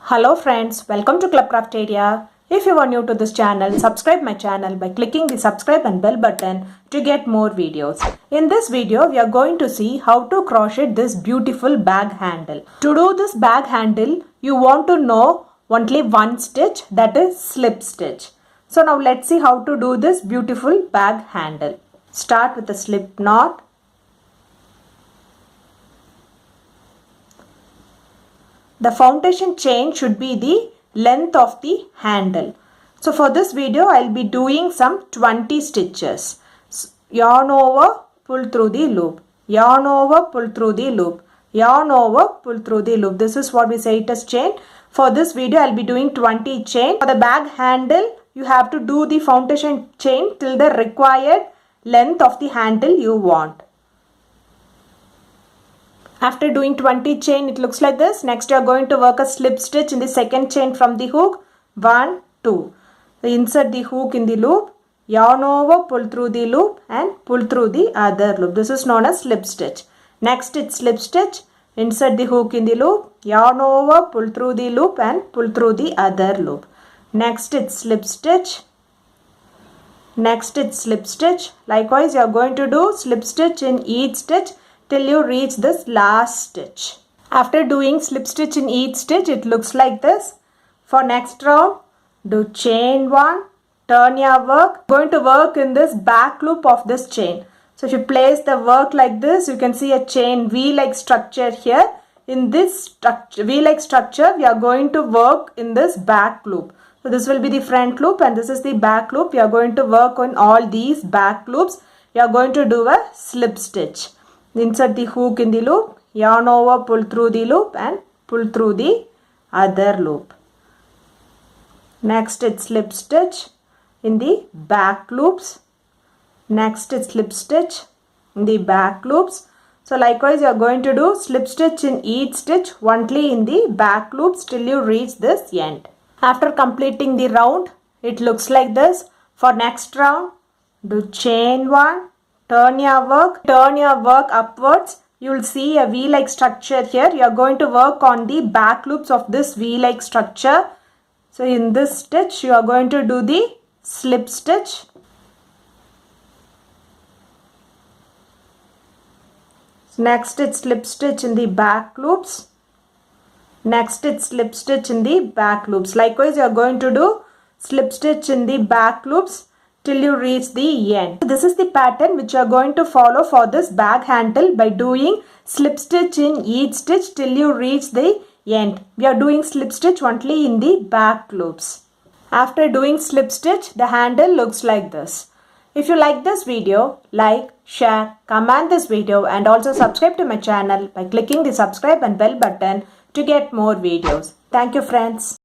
Hello friends, welcome to Crafteria. If you are new to this channel, subscribe my channel by clicking the subscribe and bell button to get more videos. In this video, we are going to see how to crochet this beautiful bag handle. To do this bag handle, you want to know only one stitch, that is slip stitch. So now let's see how to do this beautiful bag handle. Start with a slip knot. The foundation chain should be the length of the handle. So for this video, I will be doing some 20 stitches. Yarn over, pull through the loop. Yarn over, pull through the loop. Yarn over, pull through the loop. This is what we say it as chain. For this video, I will be doing 20 chain. For the bag handle, you have to do the foundation chain till the required length of the handle you want. After doing 20 chain, it looks like this. Next, you are going to work a slip stitch in the second chain from the hook. 1, 2. So insert the hook in the loop, yarn over, pull through the loop and pull through the other loop. This is known as slip stitch. Next, it's slip stitch. Insert the hook in the loop, yarn over, pull through the loop and pull through the other loop. Next, it's slip stitch. Next, it's slip stitch. Likewise, you are going to do slip stitch in each stitch till you reach this last stitch. After doing slip stitch in each stitch, it looks like this. For next round, do chain 1, turn your work. Going to work in this back loop of this chain. So if you place the work like this, you can see a chain V-like structure here. In this V-like structure, we are going to work in this back loop. So this will be the front loop and this is the back loop. We are going to work on all these back loops. We are going to do a slip stitch. Insert the hook in the loop, yarn over, pull through the loop and pull through the other loop. Next, it's slip stitch in the back loops. Next, it's slip stitch in the back loops. So likewise, you are going to do slip stitch in each stitch only in the back loops till you reach this end. After completing the round, it looks like this. For next round, do chain 1. Turn your work upwards. You will see a V-like structure here. You are going to work on the back loops of this V-like structure. So in this stitch, you are going to do the slip stitch. Next, it's slip stitch in the back loops. Next, it's slip stitch in the back loops. Likewise, you are going to do slip stitch in the back loops till you reach the end. This is the pattern which you are going to follow for this bag handle by doing slip stitch in each stitch till you reach the end. We are doing slip stitch only in the back loops. After doing slip stitch, the handle looks like this. If you like this video, like, share, comment this video and also subscribe to my channel by clicking the subscribe and bell button to get more videos. Thank you friends.